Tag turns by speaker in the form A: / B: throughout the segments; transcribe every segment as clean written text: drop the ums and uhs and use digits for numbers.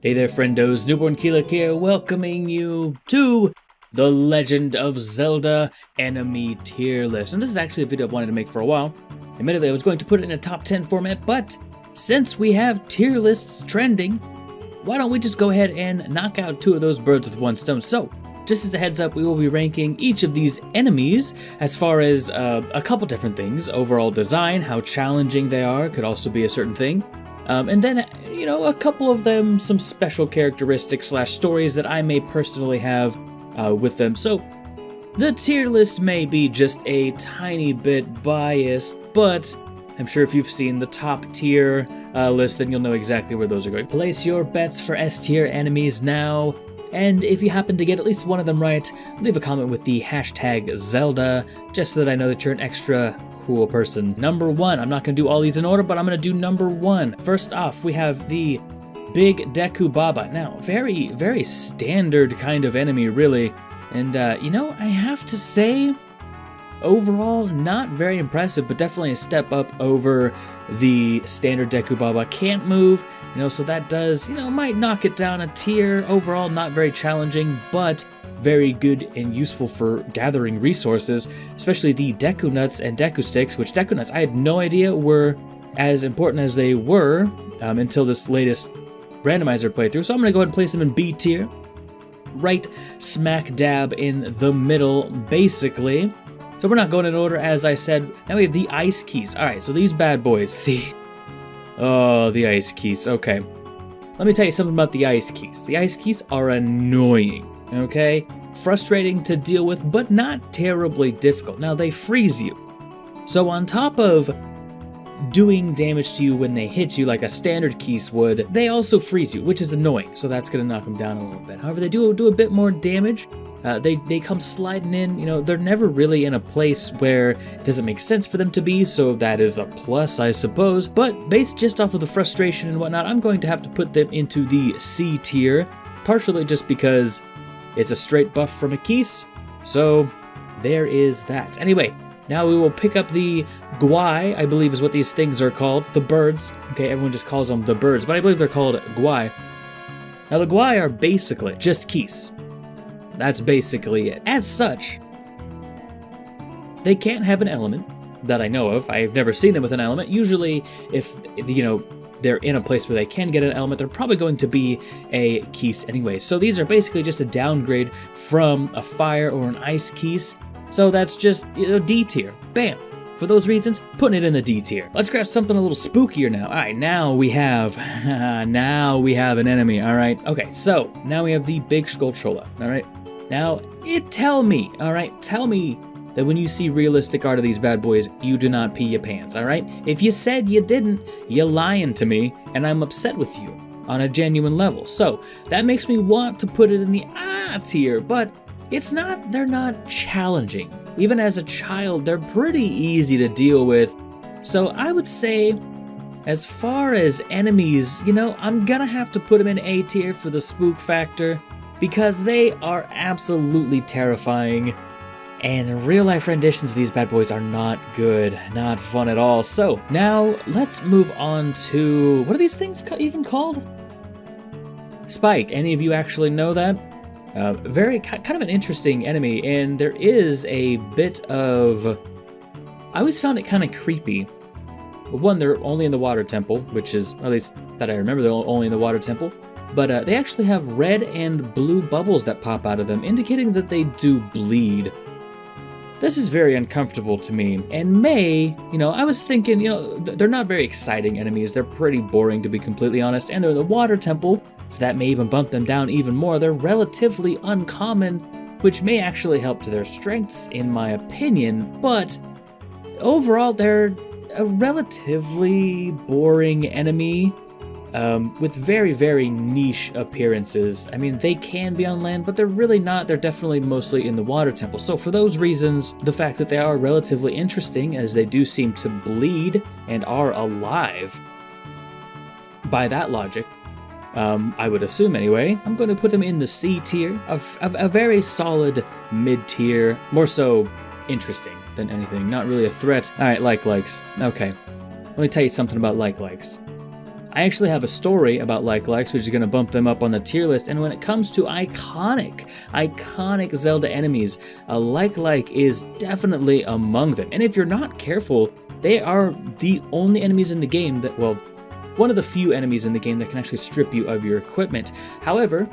A: Hey there, friendos, Newbornkilik here, welcoming you to the Legend of Zelda enemy tier list. And this is actually a video I've wanted to make for a while. Admittedly, I was going to put it in a top 10 format, but since we have tier lists trending, why don't we just go ahead and knock out two of those birds with one stone. So, just as a heads up, we will be ranking each of these enemies as far as a couple different things. Overall design, how challenging they are, could also be a certain thing. And then, you know, a couple of them, some special characteristics / stories that I may personally have with them. So, the tier list may be just a tiny bit biased, but I'm sure if you've seen the top tier list, then you'll know exactly where those are going. Place your bets for S tier enemies now, and if you happen to get at least one of them right, leave a comment with the hashtag Zelda, just so that I know that you're an extra cool person. Number one, I'm not going to do all these in order, but I'm going to do number one. First off, we have the Big Deku Baba. Now, very, very standard kind of enemy, really. And, you know, I have to say, overall, not very impressive, but definitely a step up over the standard Deku Baba. Can't move, you know, so that does, you know, might knock it down a tier. Overall, not very challenging, but very good and useful for gathering resources, especially the Deku Nuts and Deku Sticks, which Deku Nuts I had no idea were as important as they were until this latest randomizer playthrough. So I'm going to go ahead and place them in B tier, right smack dab in the middle, basically. So we're not going in order, as I said. Now we have the Ice Keys. All right, so these bad boys, the Ice Keys. Okay, let me tell you something about the Ice Keys. The Ice Keys are annoying. Okay? Frustrating to deal with, but not terribly difficult. Now, they freeze you. So on top of doing damage to you when they hit you like a standard Keys would, they also freeze you, which is annoying. So that's going to knock them down a little bit. However, they do a bit more damage. They come sliding in. You know, they're never really in a place where it doesn't make sense for them to be, so that is a plus, I suppose. But based just off of the frustration and whatnot, I'm going to have to put them into the C tier, partially just because it's a straight buff from a Keys, so there is that. Anyway, now we will pick up the Gwai, I believe is what these things are called, the birds. Okay, everyone just calls them the birds, but I believe they're called Gwai. Now the Gwai are basically just Keys. That's basically it. As such, they can't have an element that I know of. I've never seen them with an element. Usually, if, you know, they're in a place where they can get an element, they're probably going to be a Keys anyway. So these are basically just a downgrade from a fire or an ice Keys. So that's just, you know, D tier. Bam! For those reasons, putting it in the D tier. Let's grab something a little spookier now. Alright, now we have an enemy, alright? Okay, so now we have the Big Skulltrolla, alright? Now, tell me that when you see realistic art of these bad boys, you do not pee your pants, alright? If you said you didn't, you're lying to me, and I'm upset with you on a genuine level. So, that makes me want to put it in the A tier, but they're not challenging. Even as a child, they're pretty easy to deal with. So, I would say, as far as enemies, you know, I'm gonna have to put them in A tier for the spook factor, because they are absolutely terrifying. And real-life renditions of these bad boys are not good, not fun at all. So, now, let's move on to... what are these things even called? Spike. Any of you actually know that? Very kind of an interesting enemy, and there is a bit of... I always found it kind of creepy. One, they're only in the water temple, which is, at least that I remember, they're only in the water temple. But they actually have red and blue bubbles that pop out of them, indicating that they do bleed. This is very uncomfortable to me, and you know, I was thinking, you know, they're not very exciting enemies. They're pretty boring, to be completely honest, and they're in the water temple, so that may even bump them down even more. They're relatively uncommon, which may actually help to their strengths, in my opinion, but overall, they're a relatively boring enemy. With very, very niche appearances. I mean, they can be on land, but they're really not. They're definitely mostly in the water temple. So for those reasons, the fact that they are relatively interesting, as they do seem to bleed and are alive, by that logic, I would assume anyway, I'm going to put them in the C tier, of a very solid mid-tier, more so interesting than anything, not really a threat. Alright, likes. Okay, let me tell you something about likes. I actually have a story about like-likes, which is going to bump them up on the tier list, and when it comes to iconic Zelda enemies, a like-like is definitely among them. And if you're not careful, they are the only enemies in the game that, well, one of the few enemies in the game that can actually strip you of your equipment. However,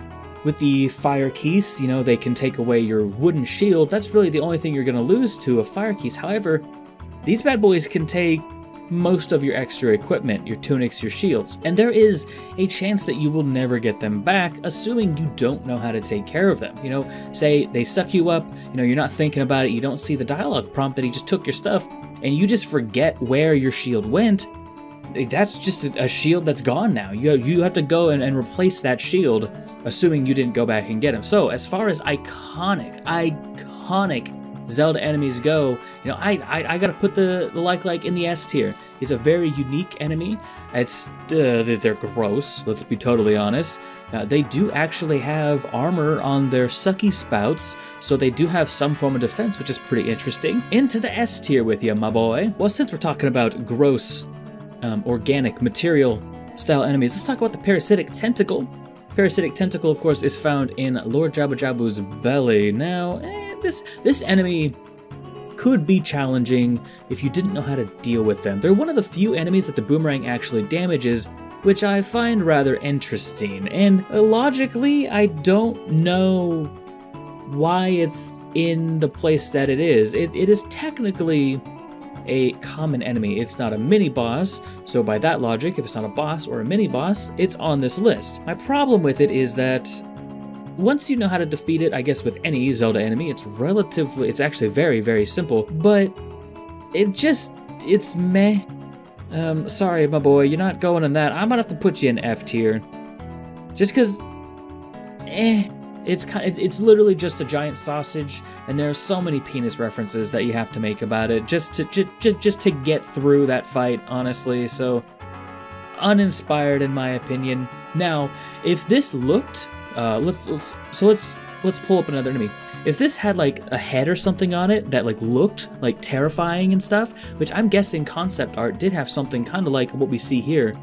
A: with the fire keys, you know, they can take away your wooden shield. That's really the only thing you're going to lose to a fire keys. However, these bad boys can take most of your extra equipment, your tunics, your shields, and there is a chance that you will never get them back, assuming you don't know how to take care of them. You know, say they suck you up, you know, you're not thinking about it, you don't see the dialogue prompt that he just took your stuff, and you just forget where your shield went. That's just a shield that's gone now. You have to go and replace that shield, assuming you didn't go back and get him. So as far as iconic Zelda enemies go, you know, I gotta put the like in the S tier. He's a very unique enemy. It's they're gross, let's be totally honest. They do actually have armor on their sucky spouts, so they do have some form of defense, which is pretty interesting. Into the S tier with you, my boy. Well, since we're talking about gross organic material style enemies, let's talk about the parasitic tentacle. Parasitic tentacle, of course, is found in Lord Jabu Jabu's belly. Now, this enemy could be challenging if you didn't know how to deal with them. They're one of the few enemies that the boomerang actually damages, which I find rather interesting. And logically, I don't know why it's in the place that it is. It is technically a common enemy. It's not a mini-boss, so by that logic, if it's not a boss or a mini-boss, it's on this list. My problem with it is that once you know how to defeat it, I guess with any Zelda enemy, it's actually very, very simple, but it's meh. Sorry, my boy, you're not going in that. I'm gonna have to put you in F tier. Just cause, it's literally just a giant sausage, and there are so many penis references that you have to make about it just to get through that fight, honestly. So uninspired in my opinion. Now, if this looked, let's pull up another enemy. If this had like a head or something on it that like looked like terrifying and stuff, which I'm guessing concept art did have something kind of like what we see here,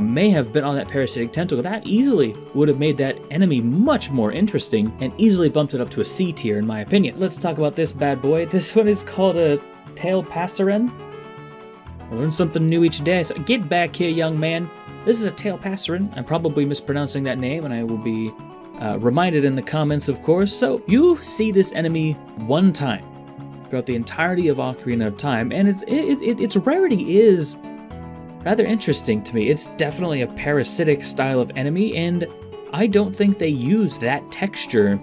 A: may have been on that parasitic tentacle, that easily would have made that enemy much more interesting and easily bumped it up to a C tier in my opinion. Let's talk about this bad boy. This one is called a tail passerin. I learn something new each day, so get back here, young man. This is a tail passerin. I'm probably mispronouncing that name, and I will be reminded in the comments, of course. So you see this enemy one time throughout the entirety of Ocarina of Time, and its rarity is rather interesting to me. It's definitely a parasitic style of enemy, and I don't think they use that texture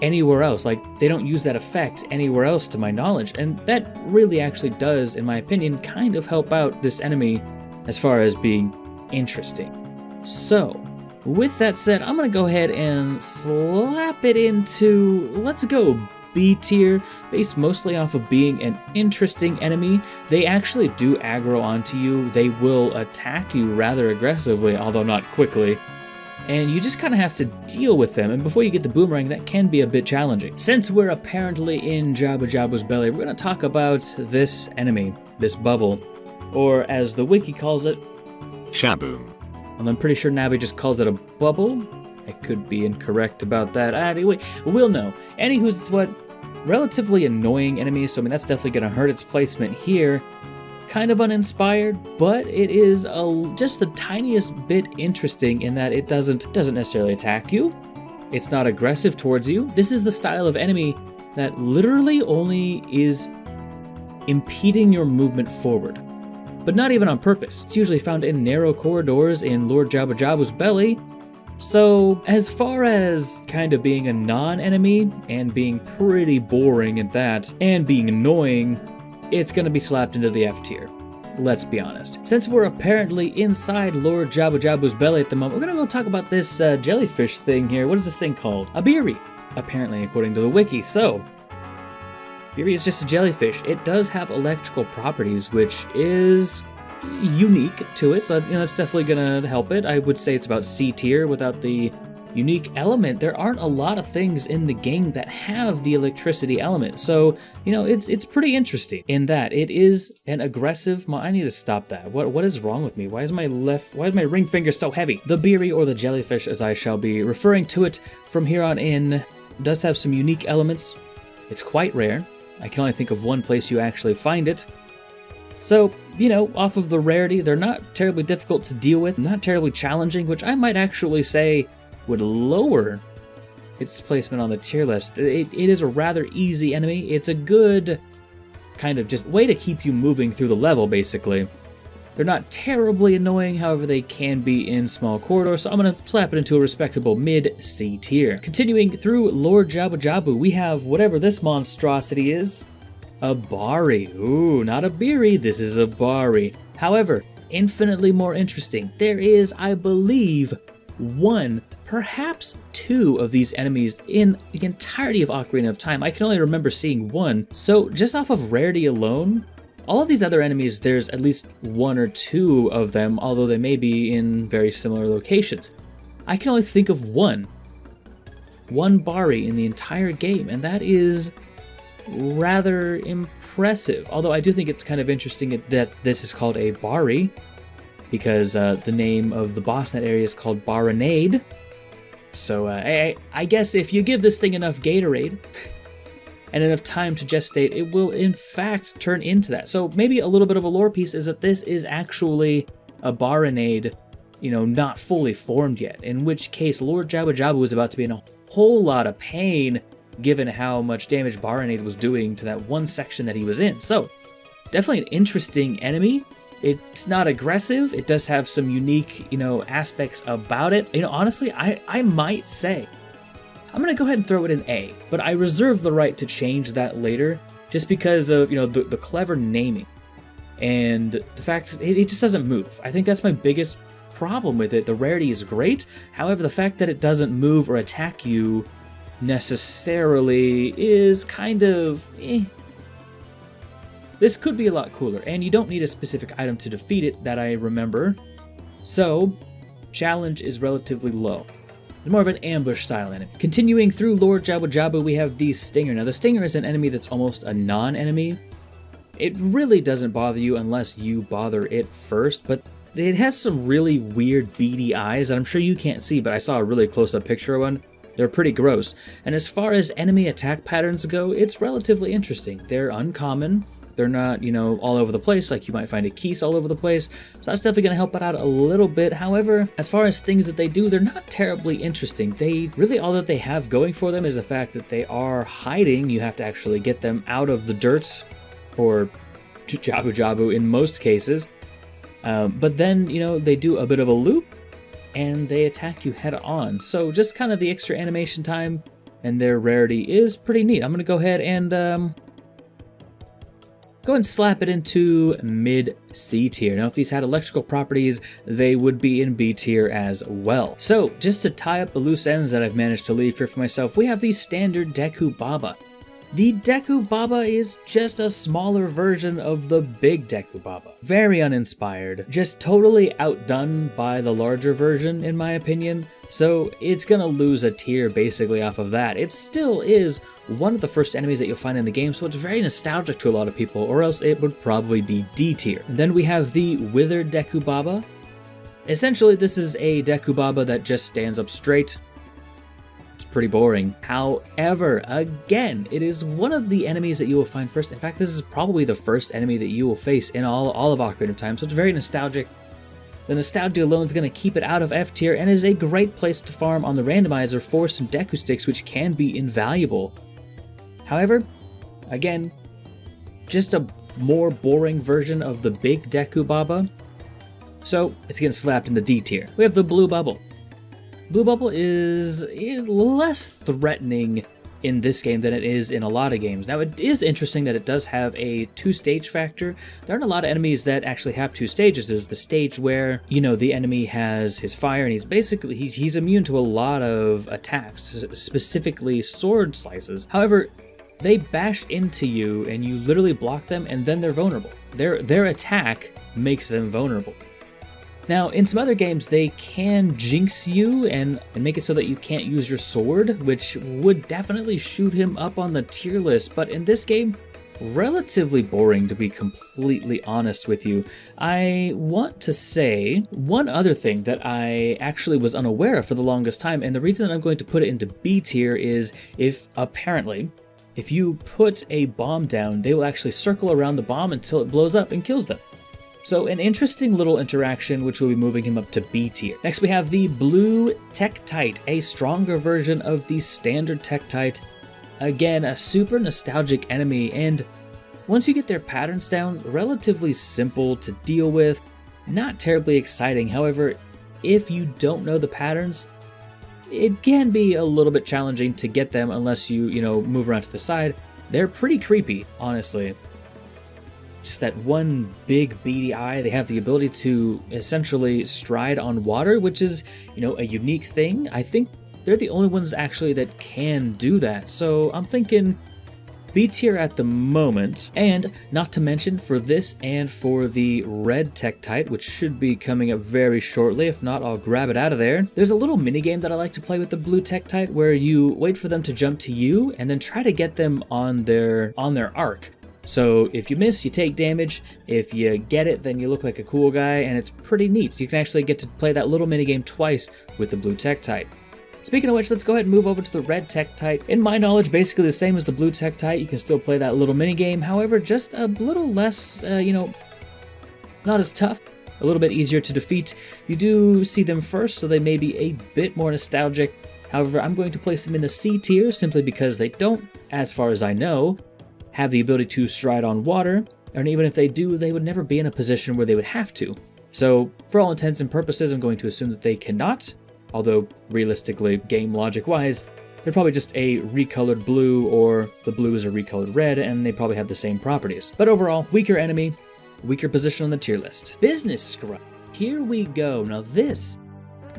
A: anywhere else. Like, they don't use that effect anywhere else to my knowledge, and that really actually does, in my opinion, kind of help out this enemy as far as being interesting. So, with that said, I'm gonna go ahead and slap it into, let's go B tier, based mostly off of being an interesting enemy. They actually do aggro onto you. They will attack you rather aggressively, although not quickly. And you just kind of have to deal with them, and before you get the boomerang, that can be a bit challenging. Since we're apparently in Jabu Jabu's belly, we're gonna talk about this enemy, this bubble, or as the wiki calls it,
B: Shaboom.
A: And I'm pretty sure Navi just calls it a bubble. I could be incorrect about that. Anyway, we'll know. Anywho's what, relatively annoying enemies, so I mean that's definitely gonna hurt its placement here. Kind of uninspired, but it is just the tiniest bit interesting in that it doesn't necessarily attack you. It's not aggressive towards you. This is the style of enemy that literally only is impeding your movement forward, but not even on purpose. It's usually found in narrow corridors in Lord Jabu Jabu's belly. So as far as kind of being a non-enemy and being pretty boring at that, and being annoying, it's gonna be slapped into the F tier. Let's be honest. Since we're apparently inside Lord Jabu Jabu's belly at the moment, we're gonna go talk about this jellyfish thing here. What is this thing called? A beery, apparently, according to the wiki. So, beery is just a jellyfish. It does have electrical properties, which is unique to it, so that's definitely gonna help it. I would say it's about C tier without the unique element, there aren't a lot of things in the game that have the electricity element. So, you know, it's pretty interesting in that it is an aggressive I need to stop that. What is wrong with me? Why is my ring finger so heavy? The beery, or the jellyfish as I shall be referring to it from here on in, does have some unique elements. It's quite rare. I can only think of one place you actually find it. So, you know, off of the rarity, they're not terribly difficult to deal with, not terribly challenging, which I might actually say would lower its placement on the tier list. It is a rather easy enemy. It's a good kind of just way to keep you moving through the level, basically. They're not terribly annoying, however they can be in small corridors, so I'm going to slap it into a respectable mid-C tier. Continuing through Lord Jabu Jabu, we have whatever this monstrosity is. A Bari. Ooh, not a beery, this is a Bari. However, infinitely more interesting. There is, I believe, one, perhaps two of these enemies in the entirety of Ocarina of Time. I can only remember seeing one. So just off of rarity alone, all of these other enemies, there's at least one or two of them, although they may be in very similar locations. I can only think of one Bari in the entire game, and that is rather impressive. Although I do think it's kind of interesting that this is called a Bari, because the name of the boss in that area is called Barinade. So I guess if you give this thing enough Gatorade and enough time to gestate, it will in fact turn into that. So maybe a little bit of a lore piece is that this is actually a Barinade, you know, not fully formed yet, in which case Lord Jabu Jabu is about to be in a whole lot of pain given how much damage Barinade was doing to that one section that he was in. So definitely an interesting enemy. It's not aggressive. It does have some unique, you know, aspects about it. You know, honestly, I might say, I'm going to go ahead and throw it in A, but I reserve the right to change that later just because of, you know, the clever naming and the fact it just doesn't move. I think that's my biggest problem with it. The rarity is great. However, the fact that it doesn't move or attack you necessarily is kind of This could be a lot cooler, and you don't need a specific item to defeat it that I remember. So, challenge is relatively low. It's more of an ambush style enemy. Continuing through Lord Jabu Jabu, we have the Stinger. Now the Stinger is an enemy that's almost a non-enemy. It really doesn't bother you unless you bother it first, but it has some really weird beady eyes that I'm sure you can't see, but I saw a really close-up picture of one. They're pretty gross. And as far as enemy attack patterns go, it's relatively interesting. They're uncommon. They're not, you know, all over the place, like you might find a Keese all over the place. So that's definitely going to help it out a little bit. However, as far as things that they do, they're not terribly interesting. They really, all that they have going for them is the fact that they are hiding. You have to actually get them out of the dirt, or Jabu Jabu in most cases. But then, you know, they do a bit of a loop and they attack you head on. So just kind of the extra animation time and their rarity is pretty neat. I'm going to go ahead and slap it into mid-C tier. Now, if these had electrical properties, they would be in B tier as well. So, just to tie up the loose ends that I've managed to leave here for myself, we have the standard Deku Baba. The Deku Baba is just a smaller version of the big Deku Baba. Very uninspired, just totally outdone by the larger version, in my opinion. So it's gonna lose a tier basically off of that. It still is one of the first enemies that you'll find in the game, so it's very nostalgic to a lot of people, or else it would probably be D tier. And then we have the Withered Deku Baba. Essentially, this is a Deku Baba that just stands up straight. It's pretty boring. However, again, it is one of the enemies that you will find first. In fact, this is probably the first enemy that you will face in all of Ocarina of Time, so it's very nostalgic. The nostalgia alone is going to keep it out of F tier and is a great place to farm on the randomizer for some Deku Sticks, which can be invaluable. However, again, just a more boring version of the big Deku Baba, so it's getting slapped in the D tier. We have the Blue Bubble. Blue Bubble is less threatening in this game than it is in a lot of games. Now, it is interesting that it does have a two-stage factor. There aren't a lot of enemies that actually have two stages. There's the stage where, you know, the enemy has his fire and he's immune to a lot of attacks, specifically sword slices. However, they bash into you and you literally block them and then they're vulnerable. Their attack makes them vulnerable. Now, in some other games, they can jinx you and make it so that you can't use your sword, which would definitely shoot him up on the tier list, but in this game, relatively boring, to be completely honest with you. I want to say one other thing that I actually was unaware of for the longest time, and the reason that I'm going to put it into B tier is if you put a bomb down, they will actually circle around the bomb until it blows up and kills them. So an interesting little interaction, which will be moving him up to B tier. Next we have the blue Tektite, a stronger version of the standard Tektite. Again, a super nostalgic enemy, and once you get their patterns down, relatively simple to deal with, not terribly exciting. However, if you don't know the patterns, it can be a little bit challenging to get them unless you move around to the side. They're pretty creepy, honestly. Just that one big beady eye. They have the ability to essentially stride on water, which is, a unique thing. I think they're the only ones actually that can do that. So I'm thinking B tier at the moment. And not to mention for this and for the red Tektite, which should be coming up very shortly. If not, I'll grab it out of there. There's a little mini game that I like to play with the blue Tektite where you wait for them to jump to you and then try to get them on their arc. So if you miss, you take damage. If you get it, then you look like a cool guy, and it's pretty neat. So you can actually get to play that little mini game twice with the blue Tektite. Speaking of which, let's go ahead and move over to the red Tektite. In my knowledge, basically the same as the blue Tektite. You can still play that little minigame, however, just a little less, not as tough, a little bit easier to defeat. You do see them first, so they may be a bit more nostalgic. However, I'm going to place them in the C tier simply because they don't, as far as I know, have the ability to stride on water, and even if they do, they would never be in a position where they would have to. So, for all intents and purposes, I'm going to assume that they cannot. Although, realistically, game logic-wise, they're probably just a recolored blue, or the blue is a recolored red, and they probably have the same properties. But overall, weaker enemy, weaker position on the tier list. Business Scrub. Here we go. Now this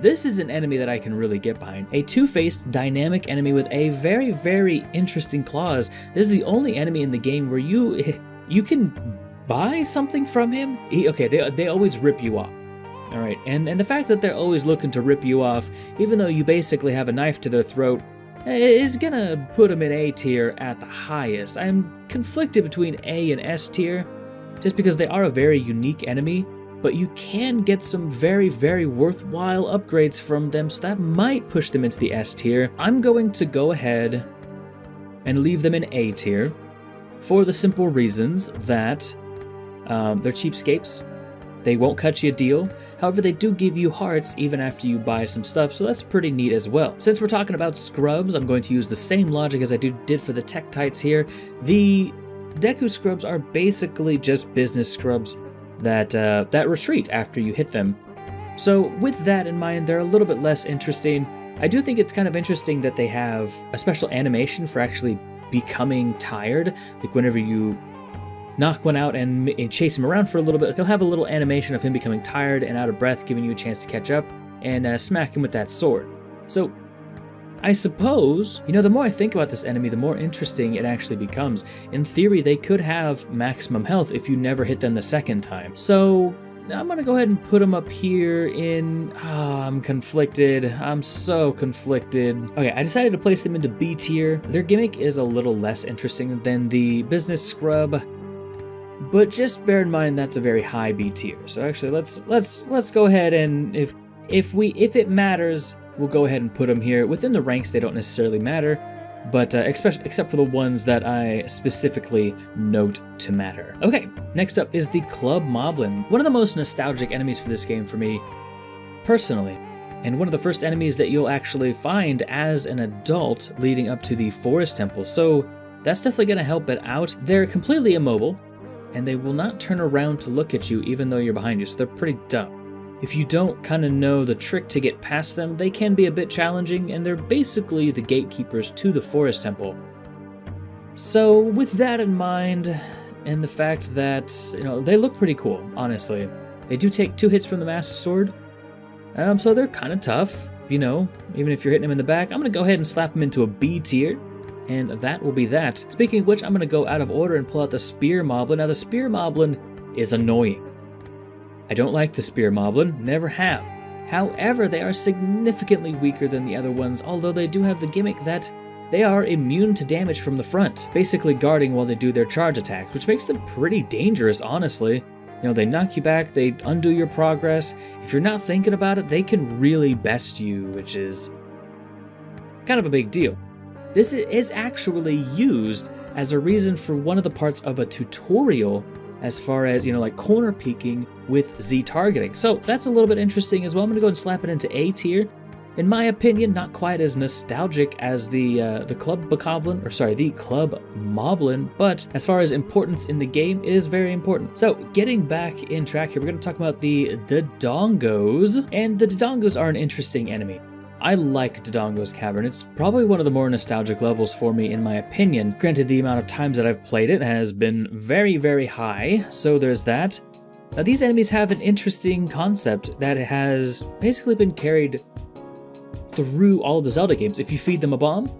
A: is an enemy that I can really get behind. A two-faced, dynamic enemy with a very, very interesting clause. This is the only enemy in the game where you can buy something from him. They always rip you off. All right, and the fact that they're always looking to rip you off, even though you basically have a knife to their throat, is gonna put them in A tier at the highest. I'm conflicted between A and S tier, just because they are a very unique enemy, but you can get some very, very worthwhile upgrades from them, so that might push them into the S tier. I'm going to go ahead and leave them in A tier, for the simple reasons that they're cheapskates. They won't cut you a deal. However, they do give you hearts even after you buy some stuff, so that's pretty neat as well. Since we're talking about scrubs, I'm going to use the same logic as I did for the Tektites here. The Deku scrubs are basically just business scrubs that retreat after you hit them. So with that in mind, they're a little bit less interesting. I do think it's kind of interesting that they have a special animation for actually becoming tired. Like whenever you knock one out and chase him around for a little bit, he'll have a little animation of him becoming tired and out of breath, giving you a chance to catch up and smack him with that sword. So I suppose, the more I think about this enemy, the more interesting it actually becomes. In theory, they could have maximum health if you never hit them the second time. So I'm gonna go ahead and put them up here in, I'm conflicted. I'm so conflicted. Okay, I decided to place them into B tier. Their gimmick is a little less interesting than the business scrub, but just bear in mind that's a very high B tier. So actually, let's go ahead and if it matters, we'll go ahead and put them here. Within the ranks, they don't necessarily matter, but except for the ones that I specifically note to matter. Okay, next up is the Club Moblin, one of the most nostalgic enemies for this game for me, personally, and one of the first enemies that you'll actually find as an adult leading up to the Forest Temple, so that's definitely going to help it out. They're completely immobile, and they will not turn around to look at you even though you're behind you, so they're pretty dumb. If you don't kind of know the trick to get past them, they can be a bit challenging, and they're basically the gatekeepers to the Forest Temple. So with that in mind, and the fact that, they look pretty cool, honestly. They do take 2 hits from the Master Sword, so they're kind of tough, even if you're hitting them in the back. I'm going to go ahead and slap them into a B tier, and that will be that. Speaking of which, I'm going to go out of order and pull out the Spear Moblin. Now, the Spear Moblin is annoying. I don't like the Spear Moblin, never have. However, they are significantly weaker than the other ones, although they do have the gimmick that they are immune to damage from the front, basically guarding while they do their charge attacks, which makes them pretty dangerous, honestly. You know, they knock you back, they undo your progress. If you're not thinking about it, they can really best you, which is kind of a big deal. This is actually used as a reason for one of the parts of a tutorial as far as, you know, like corner peeking with Z targeting. So that's a little bit interesting as well. I'm gonna go and slap it into A tier. In my opinion, not quite as nostalgic as the Club Moblin, but as far as importance in the game, it is very important. So, getting back in track here, we're going to talk about the Dodongos, and the Dodongos are an interesting enemy. I like Dodongo's Cavern. It's probably one of the more nostalgic levels for me, in my opinion. Granted, the amount of times that I've played it has been very, very high, so there's that. Now, these enemies have an interesting concept that has basically been carried through all of the Zelda games. If you feed them a bomb,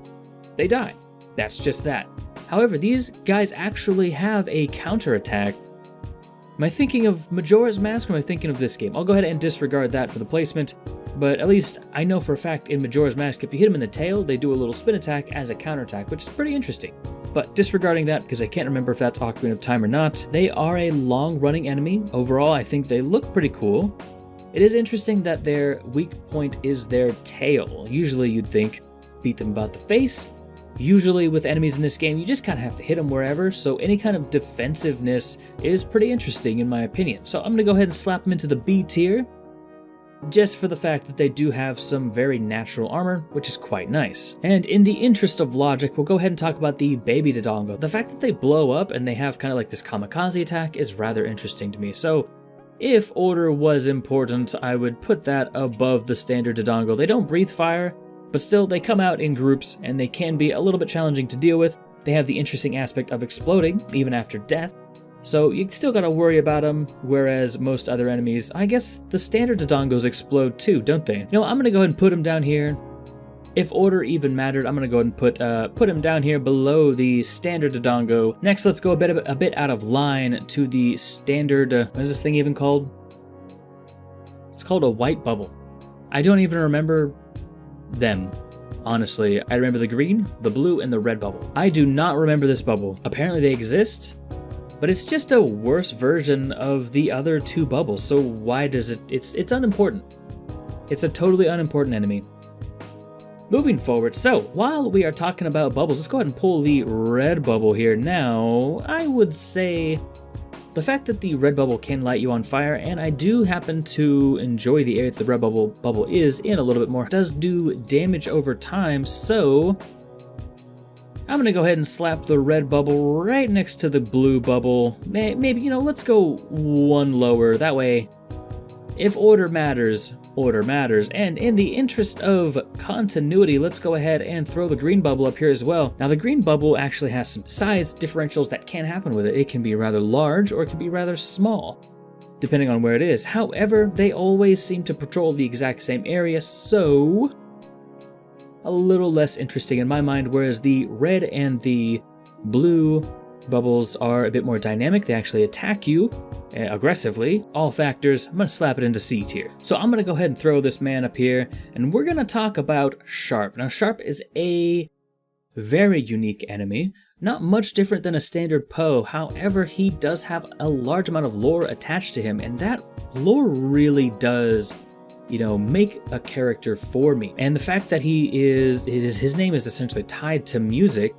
A: they die. That's just that. However, these guys actually have a counterattack. Am I thinking of Majora's Mask or am I thinking of this game? I'll go ahead and disregard that for the placement, but at least I know for a fact in Majora's Mask, if you hit them in the tail, they do a little spin attack as a counterattack, which is pretty interesting. But disregarding that, because I can't remember if that's Ocarina of Time or not, they are a long-running enemy. Overall, I think they look pretty cool. It is interesting that their weak point is their tail. Usually you'd think, beat them about the face. Usually with enemies in this game, you just kind of have to hit them wherever, so any kind of defensiveness is pretty interesting in my opinion. So I'm going to go ahead and slap them into the B tier, just for the fact that they do have some very natural armor, which is quite nice. And in the interest of logic, we'll go ahead and talk about the Baby Dodongo. The fact that they blow up and they have kind of like this kamikaze attack is rather interesting to me. So if order was important, I would put that above the standard Dodongo. They don't breathe fire, but still they come out in groups and they can be a little bit challenging to deal with. They have the interesting aspect of exploding, even after death. So you still gotta worry about them, whereas most other enemies, I guess the standard Dodongos explode too, don't they? No, I'm gonna go ahead and put them down here. If order even mattered, I'm gonna go ahead and put him down here below the standard Dodongo. Next, let's go a bit out of line to the standard, what is this thing even called? It's called a white bubble. I don't even remember them, honestly. I remember the green, the blue, and the red bubble. I do not remember this bubble. Apparently they exist, but it's just a worse version of the other two bubbles, so why does it's unimportant. It's a totally unimportant enemy. Moving forward, so while we are talking about bubbles, let's go ahead and pull the red bubble here. Now, I would say the fact that the red bubble can light you on fire, and I do happen to enjoy the area that the red bubble is in a little bit more, does do damage over time, so I'm gonna go ahead and slap the red bubble right next to the blue bubble. Maybe, you know, let's go one lower, that way, if order matters, order matters. And in the interest of continuity, let's go ahead and throw the green bubble up here as well. Now the green bubble actually has some size differentials that can happen with it. It can be rather large or it can be rather small, depending on where it is. However, they always seem to patrol the exact same area, so a little less interesting in my mind, whereas the red and the blue bubbles are a bit more dynamic. They actually attack you aggressively. All factors, I'm gonna slap it into C tier. So I'm gonna go ahead and throw this man up here, and we're gonna talk about Sharp. Now Sharp is a very unique enemy, not much different than a standard Poe. However, he does have a large amount of lore attached to him, and that lore really does, you know, make a character for me. And the fact that his name is essentially tied to music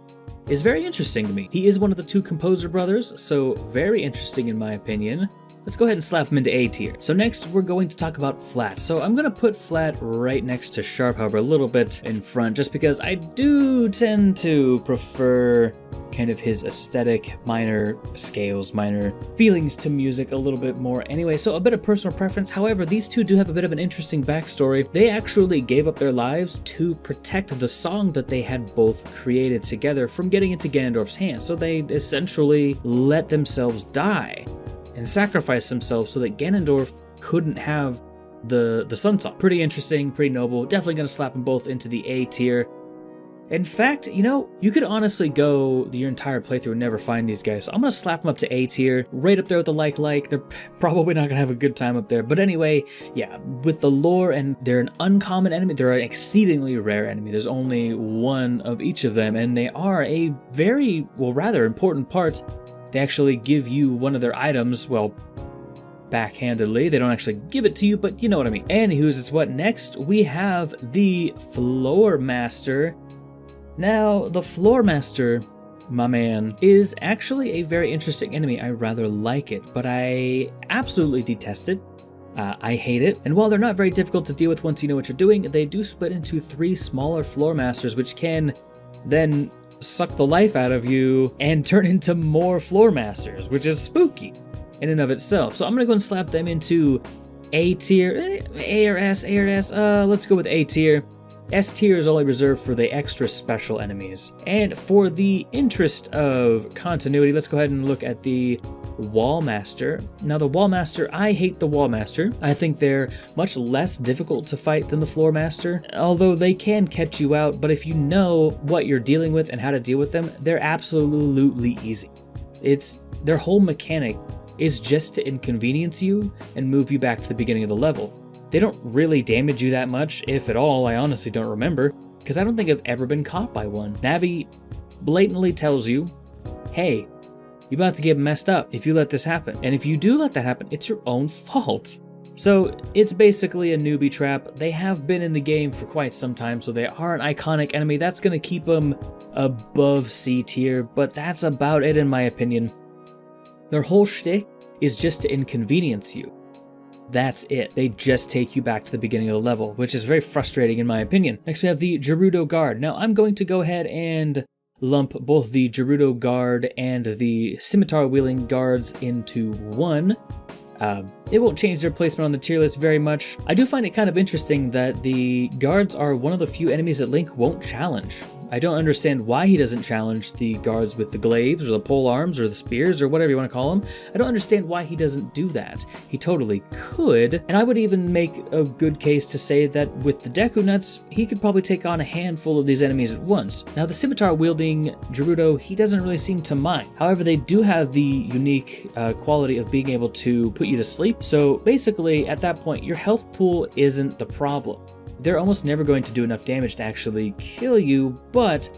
A: is very interesting to me. He is one of the two composer brothers, so very interesting in my opinion. Let's go ahead and slap him into A tier. So next we're going to talk about Flat. So I'm gonna put Flat right next to Sharp, however, a little bit in front, just because I do tend to prefer kind of his aesthetic, minor scales, minor feelings to music a little bit more. Anyway, so a bit of personal preference. However, these two do have a bit of an interesting backstory. They actually gave up their lives to protect the song that they had both created together from getting into Ganondorf's hands. So they essentially let themselves die and sacrifice themselves so that Ganondorf couldn't have the Sun Song. Pretty interesting, pretty noble. Definitely gonna slap them both into the A tier. In fact, you know, you could honestly go your entire playthrough and never find these guys. So I'm gonna slap them up to A tier, right up there with the like. They're probably not gonna have a good time up there. But anyway, yeah, with the lore, and they're an uncommon enemy, they're an exceedingly rare enemy. There's only one of each of them, and they are a very, well, rather important part. They actually give you one of their items, well, backhandedly. They don't actually give it to you, but you know what I mean. Anywho's, it's what next? We have the Floor Master. Now, the Floor Master, my man, is actually a very interesting enemy. I rather like it, but I absolutely detest it. I hate it. And while they're not very difficult to deal with once you know what you're doing, they do split into 3 smaller Floor Masters, which can then suck the life out of you and turn into more Floor Masters, which is spooky in and of itself. So I'm gonna go and slap them into A tier, A or S, let's go with A tier. S tier is only reserved for the extra special enemies. And for the interest of continuity, let's go ahead and look at the Wall Master. Now the Wall Master, I hate the Wall Master. I think they're much less difficult to fight than the Floor Master, although they can catch you out, but if you know what you're dealing with and how to deal with them, they're absolutely easy. Their whole mechanic is just to inconvenience you and move you back to the beginning of the level. They don't really damage you that much, if at all. I honestly don't remember, because I don't think I've ever been caught by one. Navi blatantly tells you, hey, you're about to get messed up if you let this happen. And if you do let that happen, it's your own fault. So it's basically a newbie trap. They have been in the game for quite some time, so they are an iconic enemy. That's going to keep them above C tier, but that's about it in my opinion. Their whole shtick is just to inconvenience you. That's it. They just take you back to the beginning of the level, which is very frustrating in my opinion. Next we have the Gerudo Guard. Now I'm going to go ahead and lump both the Gerudo Guard and the Scimitar Wielding Guards into one. It won't change their placement on the tier list very much. I do find it kind of interesting that the guards are one of the few enemies that Link won't challenge. I don't understand why he doesn't challenge the guards with the glaives or the pole arms or the spears or whatever you want to call them. I don't understand why he doesn't do that. He totally could, and I would even make a good case to say that with the Deku Nuts, he could probably take on a handful of these enemies at once. Now the scimitar wielding Gerudo, he doesn't really seem to mind. However, they do have the unique quality of being able to put you to sleep. So basically at that point, your health pool isn't the problem. They're almost never going to do enough damage to actually kill you, but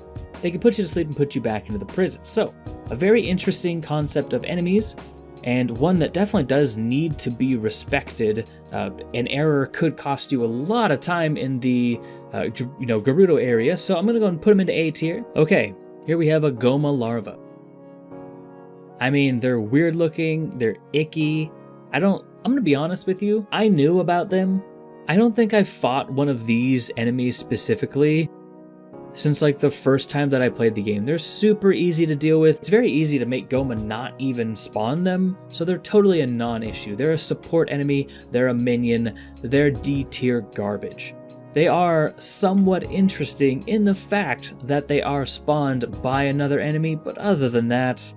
A: they can put you to sleep and put you back into the prison. So, a very interesting concept of enemies, and one that definitely does need to be respected. An error could cost you a lot of time in the Gerudo area, so I'm going to go and put them into A tier. Okay, here we have a Goma larva. I mean, they're weird looking, they're icky. I'm going to be honest with you, I knew about them. I don't think I've fought one of these enemies specifically since like the first time that I played the game. They're super easy to deal with. It's very easy to make Goma not even spawn them, so they're totally a non-issue. They're a support enemy, they're a minion, they're D tier garbage. They are somewhat interesting in the fact that they are spawned by another enemy, but other than that,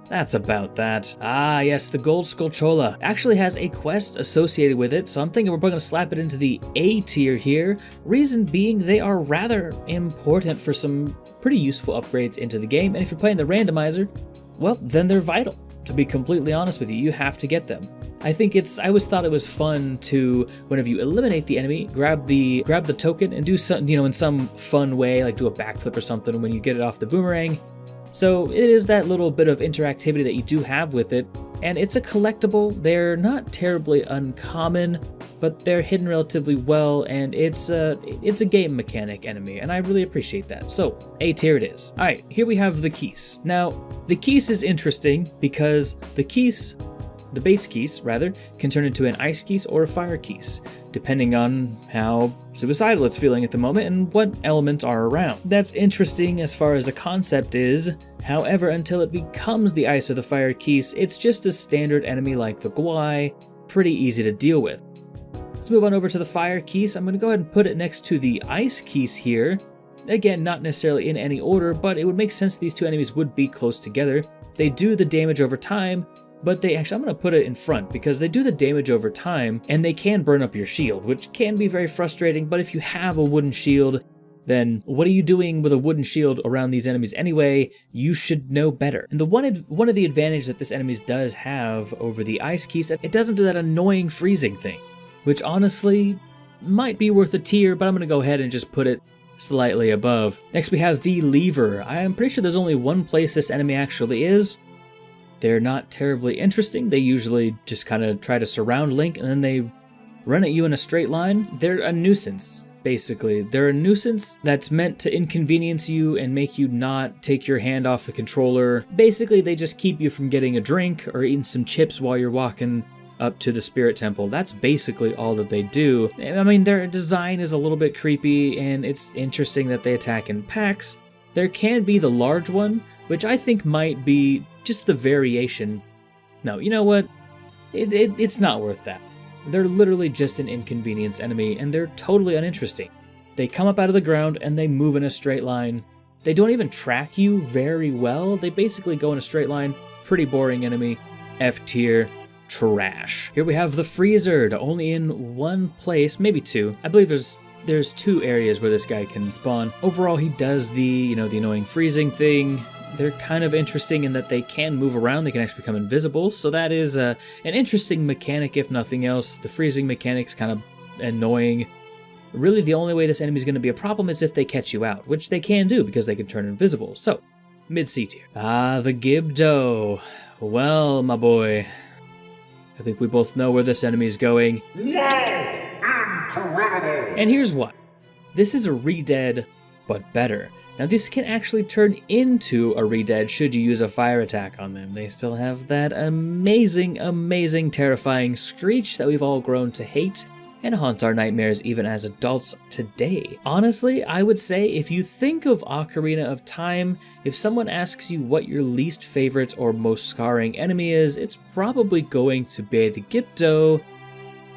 A: that's about that. Ah, yes, the Gold Skullchola actually has a quest associated with it, so I'm thinking we're probably going to slap it into the A tier here. Reason being, they are rather important for some pretty useful upgrades into the game, and if you're playing the randomizer, well, then they're vital. To be completely honest with you, you have to get them. I always thought it was fun to, whenever you eliminate the enemy, grab the token and do some, in some fun way, like do a backflip or something when you get it off the boomerang. So it is that little bit of interactivity that you do have with it, and it's a collectible. They're not terribly uncommon, but they're hidden relatively well, and it's a game mechanic enemy, and I really appreciate that. So A tier it is. All right, here we have the Keese. Now, the Keese is interesting because the base Keese, can turn into an Ice Keese or a Fire Keese, depending on how suicidal it's feeling at the moment and what elements are around. That's interesting as far as the concept is. However, until it becomes the Ice or the Fire Keese, it's just a standard enemy like the Gwai, pretty easy to deal with. Let's move on over to the Fire Keese. I'm going to go ahead and put it next to the Ice Keese here. Again, not necessarily in any order, but it would make sense these two enemies would be close together. They do the damage over time, but I'm going to put it in front because they do the damage over time and they can burn up your shield, which can be very frustrating, but if you have a wooden shield, then what are you doing with a wooden shield around these enemies anyway? You should know better. And one of the advantages that this enemies does have over the ice keys, it doesn't do that annoying freezing thing, which honestly might be worth a tier, but I'm gonna go ahead and just put it slightly above. Next we have the lever. I am pretty sure there's only one place this enemy actually is. They're not terribly interesting. They usually just kind of try to surround Link and then they run at you in a straight line. They're a nuisance. Basically, they're a nuisance that's meant to inconvenience you and make you not take your hand off the controller. Basically, they just keep you from getting a drink or eating some chips while you're walking up to the Spirit Temple. That's basically all that they do. I mean, their design is a little bit creepy, and it's interesting that they attack in packs. There can be the large one, which I think might be just the variation. No, you know what? It's not worth that. They're literally just an inconvenience enemy, and they're totally uninteresting. They come up out of the ground, and they move in a straight line. They don't even track you very well. They basically go in a straight line. Pretty boring enemy. F tier. Trash. Here we have the Freezer, only in one place, maybe two. I believe there's two areas where this guy can spawn. Overall, he does the annoying freezing thing. They're kind of interesting in that they can move around, they can actually become invisible, so that is an interesting mechanic if nothing else. The freezing mechanic's kind of annoying. Really, the only way this enemy is going to be a problem is if they catch you out, which they can do because they can turn invisible. So, mid-C tier. The Gibdo. Well, my boy, I think we both know where this enemy is going. Incredible! And here's why. This is a re-dead, but better. Now this can actually turn into a re-dead should you use a fire attack on them. They still have that amazing, amazing, terrifying screech that we've all grown to hate and haunts our nightmares even as adults today. Honestly, I would say if you think of Ocarina of Time, if someone asks you what your least favorite or most scarring enemy is, it's probably going to be the Gibdo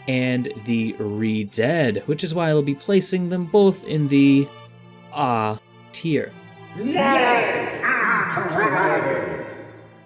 A: and the re-dead, which is why I'll be placing them both in the tier.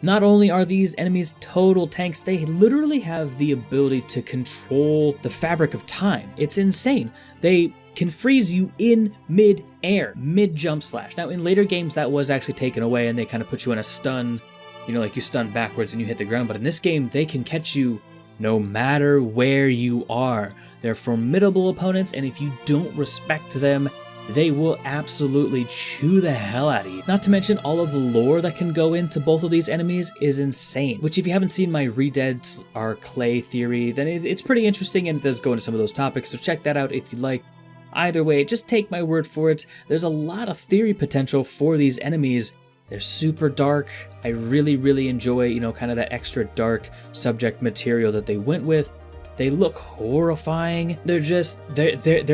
A: Not only are these enemies total tanks, they literally have the ability to control the fabric of time. It's insane. They can freeze you in mid-air, mid-jump slash. Now in later games that was actually taken away and they kind of put you in a stun, like you stun backwards and you hit the ground, but in this game they can catch you no matter where you are. They're formidable opponents, and if you don't respect them, they will absolutely chew the hell out of you. Not to mention all of the lore that can go into both of these enemies is insane, which if you haven't seen my re-deads are clay theory, then it's pretty interesting and it does go into some of those topics, so check that out if you'd like. Either way, just take my word for it. There's a lot of theory potential for these enemies. They're super dark. I really, really enjoy, kind of that extra dark subject material that they went with. They look horrifying. They're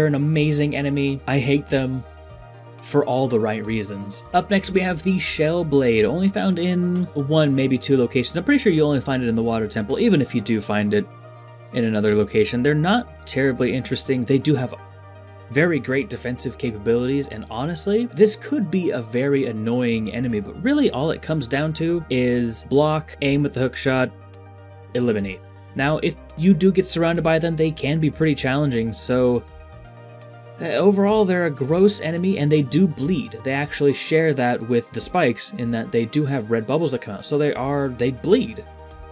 A: an amazing enemy. I hate them for all the right reasons. Up next we have the Shell Blade, only found in one, maybe two locations. I'm pretty sure you only find it in the Water Temple, even if you do find it in another location. They're not terribly interesting. They do have very great defensive capabilities, and honestly, this could be a very annoying enemy, but really all it comes down to is block, aim with the hook shot, eliminate. Now, if you do get surrounded by them, they can be pretty challenging, so overall, they're a gross enemy, and they do bleed. They actually share that with the spikes in that they do have red bubbles that come out, so they bleed,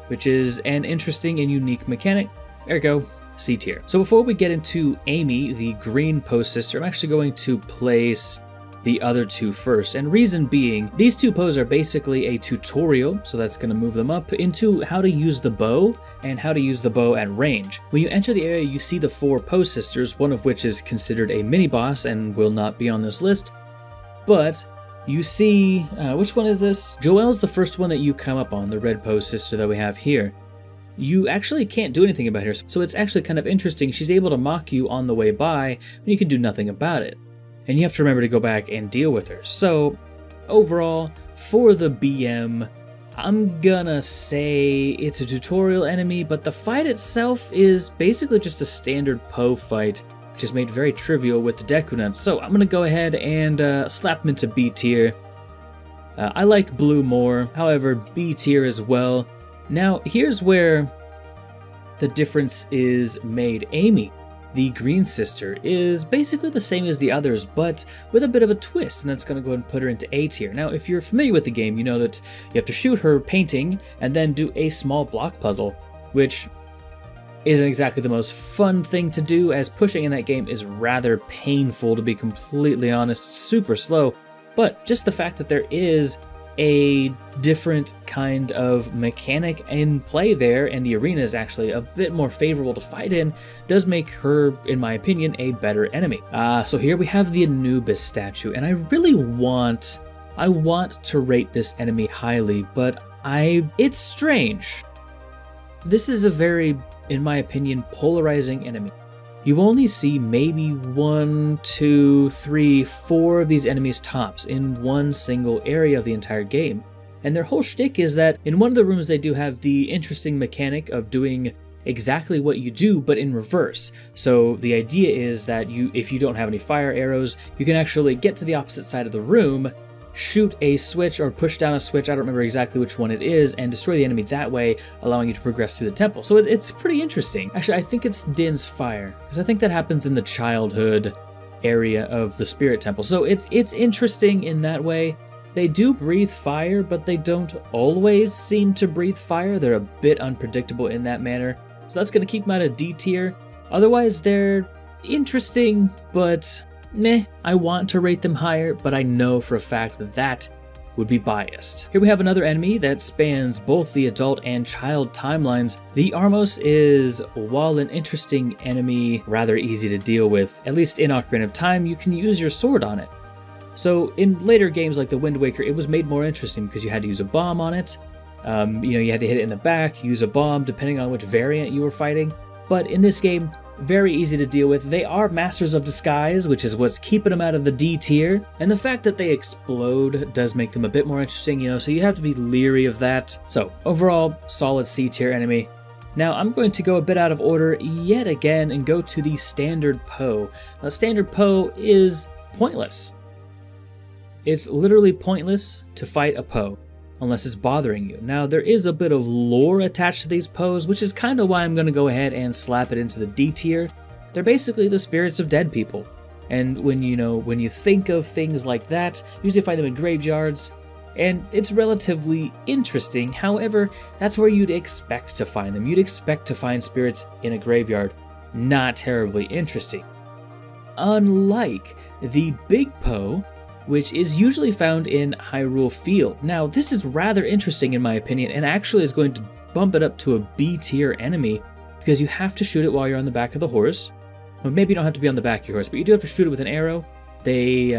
A: which is an interesting and unique mechanic. There we go, C tier. So before we get into Amy, the green post sister, I'm actually going to place the other two first, and reason being, these two poses are basically a tutorial, so that's going to move them up into how to use the bow and how to use the bow at range. When you enter the area, you see the four post sisters, one of which is considered a mini boss and will not be on this list, but you see, which one is this? Joelle's the first one that you come up on, the red post sister that we have here. You actually can't do anything about her, so it's actually kind of interesting. She's able to mock you on the way by, and you can do nothing about it. And you have to remember to go back and deal with her. So, overall, for the BM, I'm gonna say it's a tutorial enemy, but the fight itself is basically just a standard Poe fight, which is made very trivial with the Deku Nuts. So I'm gonna go ahead and slap him into B tier. I like blue more, however, B tier as well. Now, here's where the difference is made. Amy. the green sister is basically the same as the others, but with a bit of a twist, and that's going to go ahead and put her into A tier. Now, if you're familiar with the game, you know that you have to shoot her painting and then do a small block puzzle, which isn't exactly the most fun thing to do, as pushing in that game is rather painful, to be completely honest, super slow. But just the fact that there is a different kind of mechanic in play there, and the arena is actually a bit more favorable to fight in, does make her, in my opinion, a better enemy. So here we have the Anubis statue, and I really want to rate this enemy highly, but it's strange. This is a very, in my opinion, polarizing enemy. You only see maybe 1, 2, 3, 4 of these enemies tops in one single area of the entire game. And their whole shtick is that in one of the rooms they do have the interesting mechanic of doing exactly what you do, but in reverse. So the idea is that if you don't have any fire arrows, you can actually get to the opposite side of the room, shoot a switch or push down a switch, I don't remember exactly which one it is, and destroy the enemy that way, allowing you to progress through the temple. So it's pretty interesting. Actually, I think it's Din's Fire, because I think that happens in the childhood area of the Spirit Temple. So it's interesting in that way. They do breathe fire, but they don't always seem to breathe fire. They're a bit unpredictable in that manner. So that's going to keep them at a D tier. Otherwise, they're interesting, but meh. I want to rate them higher, but I know for a fact that would be biased. Here we have another enemy that spans both the adult and child timelines. The Armos is, while an interesting enemy, rather easy to deal with. At least in Ocarina of Time, you can use your sword on it. So in later games like the Wind Waker, it was made more interesting because you had to use a bomb on it. You had to hit it in the back, use a bomb, depending on which variant you were fighting. But in this game, very easy to deal with. They are masters of disguise, which is what's keeping them out of the D tier. And the fact that they explode does make them a bit more interesting, so you have to be leery of that. So overall, solid C tier enemy. Now I'm going to go a bit out of order yet again and go to the Standard Poe. Now Standard Poe is pointless. It's literally pointless to fight a Poe unless it's bothering you. Now, there is a bit of lore attached to these Poes, which is kind of why I'm going to go ahead and slap it into the D tier. They're basically the spirits of dead people. And when you think of things like that, you usually find them in graveyards, and it's relatively interesting. However, that's where you'd expect to find them. You'd expect to find spirits in a graveyard. Not terribly interesting. Unlike the Big Poe, which is usually found in Hyrule Field. Now, this is rather interesting in my opinion, and actually is going to bump it up to a B tier enemy, because you have to shoot it while you're on the back of the horse. Well, maybe you don't have to be on the back of your horse, but you do have to shoot it with an arrow. They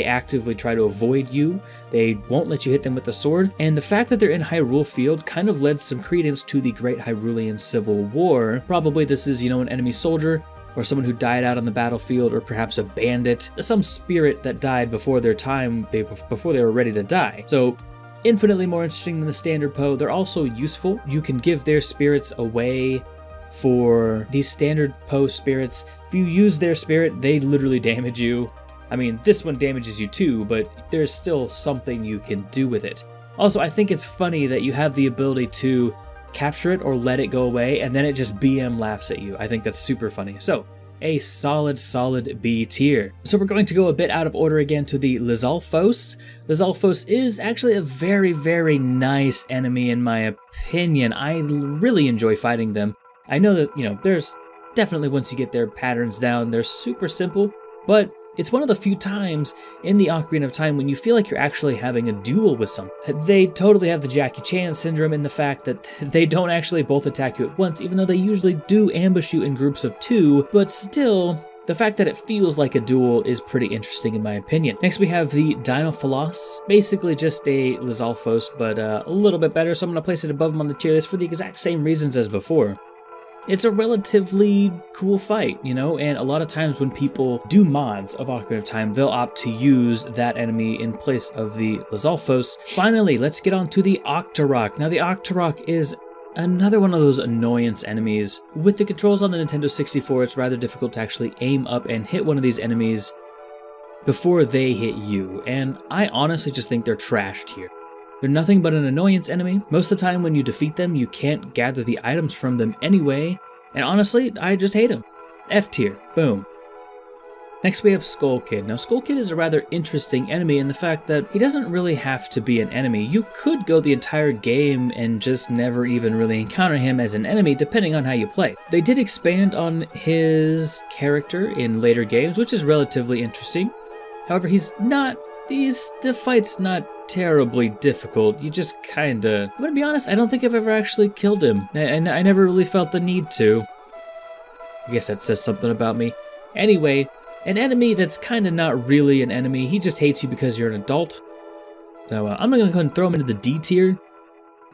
A: actively try to avoid you. They won't let you hit them with the sword. And the fact that they're in Hyrule Field kind of lends some credence to the Great Hyrulean Civil War. Probably this is, an enemy soldier, or someone who died out on the battlefield, or perhaps a bandit, some spirit that died before their time, before they were ready to die. So, infinitely more interesting than the Standard Poe. They're also useful. You can give their spirits away for these Standard Poe spirits. If you use their spirit, they literally damage you. I mean, this one damages you too, but there's still something you can do with it. Also, I think it's funny that you have the ability to capture it or let it go away, and then it just BM laughs at you. I think that's super funny. So, a solid B tier. So we're going to go a bit out of order again to the Lizalfos. Lizalfos is actually a very, very nice enemy in my opinion. I really enjoy fighting them. I know that, there's definitely, once you get their patterns down, they're super simple, but it's one of the few times in the Ocarina of Time when you feel like you're actually having a duel with someone. They totally have the Jackie Chan syndrome in the fact that they don't actually both attack you at once, even though they usually do ambush you in groups of 2, but still, the fact that it feels like a duel is pretty interesting in my opinion. Next we have the Dinophilos, basically just a Lizalfos, but a little bit better, so I'm going to place it above them on the tier list for the exact same reasons as before. It's a relatively cool fight, and a lot of times when people do mods of Ocarina of Time, they'll opt to use that enemy in place of the Lizalfos. Finally, let's get on to the Octorok. Now, the Octorok is another one of those annoyance enemies. With the controls on the Nintendo 64, it's rather difficult to actually aim up and hit one of these enemies before they hit you, and I honestly just think they're trashed here. They're nothing but an annoyance enemy. Most of the time when you defeat them, you can't gather the items from them anyway, and honestly, I just hate them. F tier. Boom. Next we have Skull Kid. Now Skull Kid is a rather interesting enemy in the fact that he doesn't really have to be an enemy. You could go the entire game and just never even really encounter him as an enemy depending on how you play. They did expand on his character in later games, which is relatively interesting. However, the fight's not terribly difficult. You just kinda... I'm gonna be honest, I don't think I've ever actually killed him. I never really felt the need to. I guess that says something about me. Anyway, an enemy that's kinda not really an enemy. He just hates you because you're an adult. So I'm gonna go ahead and throw him into the D tier.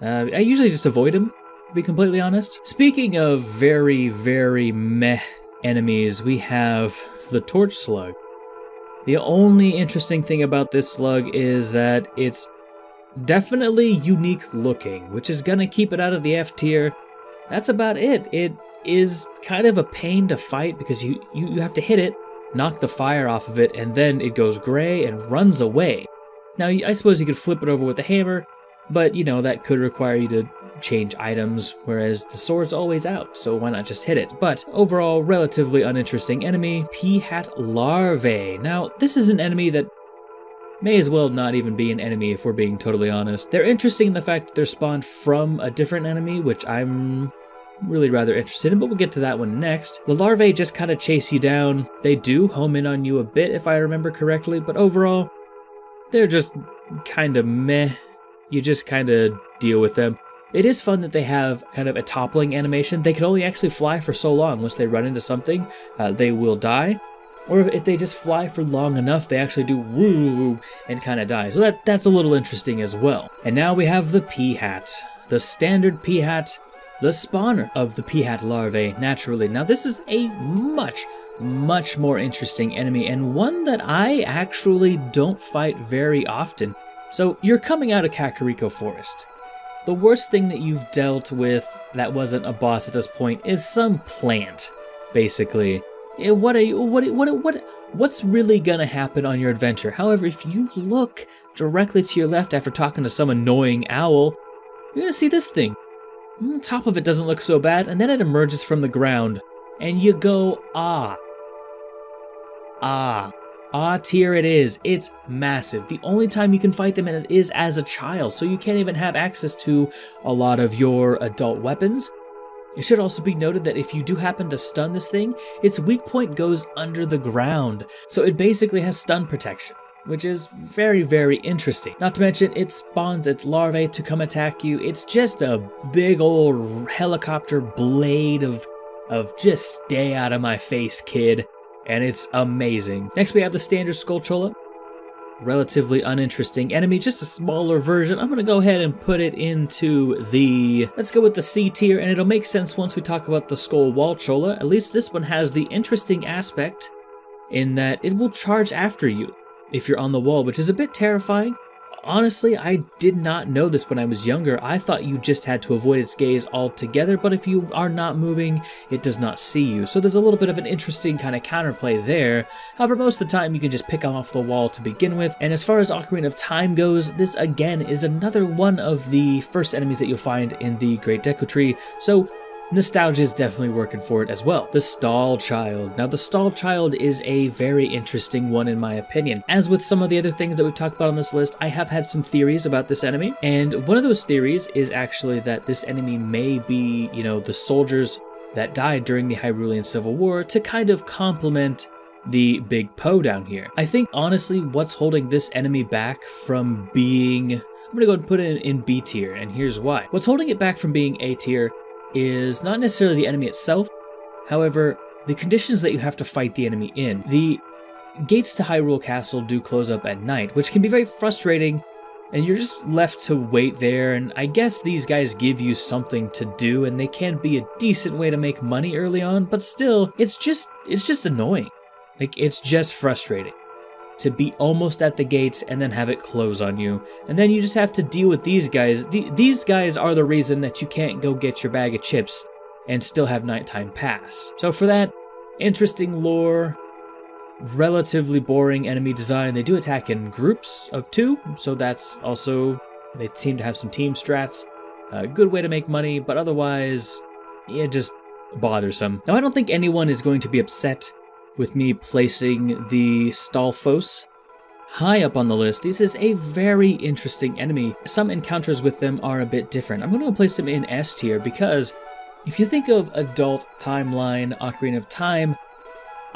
A: I usually just avoid him, to be completely honest. Speaking of very, very meh enemies, we have the Torch Slug. The only interesting thing about this slug is that it's definitely unique looking, which is gonna keep it out of the F tier. That's about it. It is kind of a pain to fight because you have to hit it, knock the fire off of it, and then it goes gray and runs away. Now, I suppose you could flip it over with a hammer, but that could require you to change items, whereas the sword's always out, so why not just hit it? But overall, relatively uninteresting enemy, Peahat Larvae. Now, this is an enemy that may as well not even be an enemy if we're being totally honest. They're interesting in the fact that they're spawned from a different enemy, which I'm really rather interested in, but we'll get to that one next. The larvae just kind of chase you down. They do home in on you a bit, if I remember correctly, but overall, they're just kind of meh. You just kind of deal with them. It is fun that they have kind of a toppling animation. They can only actually fly for so long. Once they run into something, they will die. Or if they just fly for long enough, they actually do woo and kind of die. So that's a little interesting as well. And now we have the Peahat. The standard Peahat, the spawner of the Peahat larvae, naturally. Now this is a much more interesting enemy, and one that I actually don't fight very often. So you're coming out of Kakariko Forest. The worst thing that you've dealt with that wasn't a boss at this point is some plant, basically. What's really gonna happen on your adventure? However, if you look directly to your left after talking to some annoying owl, you're gonna see this thing. The top of it doesn't look so bad, and then it emerges from the ground, and you go, ah tier it is. It's massive. The only time you can fight them is as a child, so you can't even have access to a lot of your adult weapons. It should also be noted that if you do happen to stun this thing, its weak point goes under the ground, so it basically has stun protection, which is very, very interesting. Not to mention, it spawns its larvae to come attack you. It's just a big old helicopter blade of just stay out of my face, kid. And it's amazing. Next we have the standard Skullchola. Relatively uninteresting enemy, just a smaller version. I'm gonna go ahead and put it into let's go with the C tier, and it'll make sense once we talk about the Skull Wall Chola. At least this one has the interesting aspect in that it will charge after you if you're on the wall, which is a bit terrifying. Honestly, I did not know this when I was younger. I thought you just had to avoid its gaze altogether, but if you are not moving, it does not see you. So there's a little bit of an interesting kind of counterplay there. However, most of the time you can just pick them off the wall to begin with. And as far as Ocarina of Time goes, this again is another one of the first enemies that you'll find in the Great Deku Tree. So nostalgia is definitely working for it as well. The Stall Child. Now, the Stall Child is a very interesting one in my opinion. As with some of the other things that we've talked about on this list, I have had some theories about this enemy, and one of those theories is actually that this enemy may be, the soldiers that died during the Hyrulean Civil War to kind of complement the Big Poe down here. I think, honestly, what's holding this enemy back from being... I'm gonna go ahead and put it in B tier, and here's why. What's holding it back from being A tier is not necessarily the enemy itself, however, the conditions that you have to fight the enemy in. The gates to Hyrule Castle do close up at night, which can be very frustrating, and you're just left to wait there, and I guess these guys give you something to do, and they can be a decent way to make money early on, but still, it's just annoying. It's just frustrating to be almost at the gates and then have it close on you. And then you just have to deal with these guys. These guys are the reason that you can't go get your bag of chips and still have nighttime pass. So for that, interesting lore, relatively boring enemy design. They do attack in groups of 2, so that's also, they seem to have some team strats. A good way to make money, but otherwise, yeah, just bothersome. Now, I don't think anyone is going to be upset with me placing the Stalfos high up on the list. This is a very interesting enemy. Some encounters with them are a bit different. I'm going to place them in S tier because if you think of adult timeline Ocarina of Time,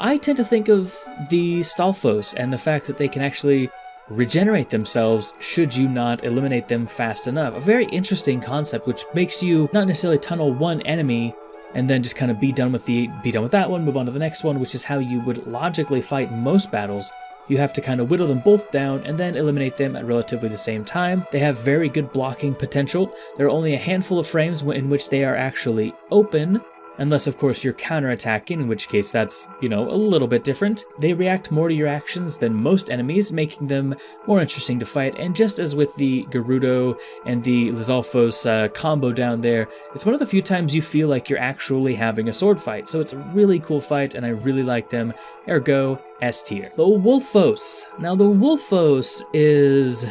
A: I tend to think of the Stalfos and the fact that they can actually regenerate themselves should you not eliminate them fast enough. A very interesting concept which makes you not necessarily tunnel one enemy and then just kind of be done with that one, move on to the next one, which is how you would logically fight most battles. You have to kind of whittle them both down and then eliminate them at relatively the same time. They have very good blocking potential. There are only a handful of frames in which they are actually open, unless of course you're counterattacking, in which case that's, a little bit different. They react more to your actions than most enemies, making them more interesting to fight. And just as with the Gerudo and the Lizalfos combo down there, it's one of the few times you feel like you're actually having a sword fight. So it's a really cool fight and I really like them. Ergo, S tier. The Wolfos. Now the Wolfos is,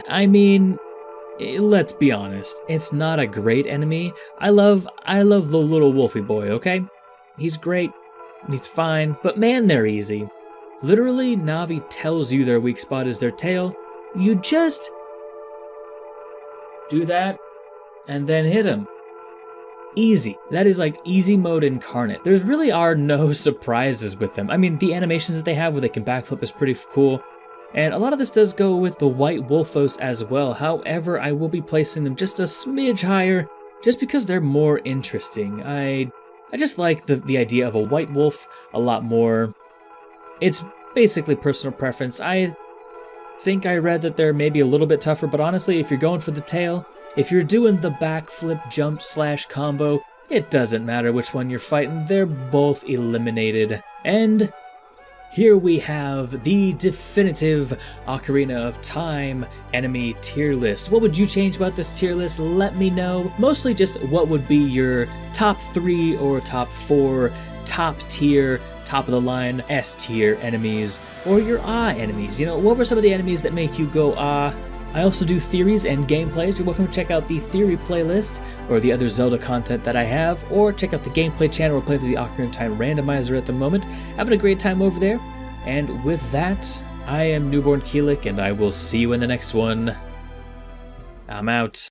A: let's be honest, it's not a great enemy. I love the little wolfy boy, okay? He's great, he's fine, but man, they're easy. Literally, Navi tells you their weak spot is their tail. You just do that and then hit him. Easy. That is like easy mode incarnate. There really are no surprises with them. The animations that they have where they can backflip is pretty cool. And a lot of this does go with the White Wolfos as well. However, I will be placing them just a smidge higher, just because they're more interesting. I just like the idea of a white wolf a lot more. It's basically personal preference. I think I read that they're maybe a little bit tougher, but honestly, if you're going for the tail, if you're doing the backflip jump / combo, it doesn't matter which one you're fighting. They're both eliminated. And here we have the definitive Ocarina of Time enemy tier list. What would you change about this tier list? Let me know. Mostly just what would be your top 3 or top 4 top tier, top of the line S tier enemies, or your enemies. What were some of the enemies that make you go I also do theories and gameplays. You're welcome to check out the theory playlist or the other Zelda content that I have, or check out the gameplay channel. We're playing through the Ocarina of Time randomizer at the moment. Having a great time over there. And with that, I am Newbornkilik, and I will see you in the next one. I'm out.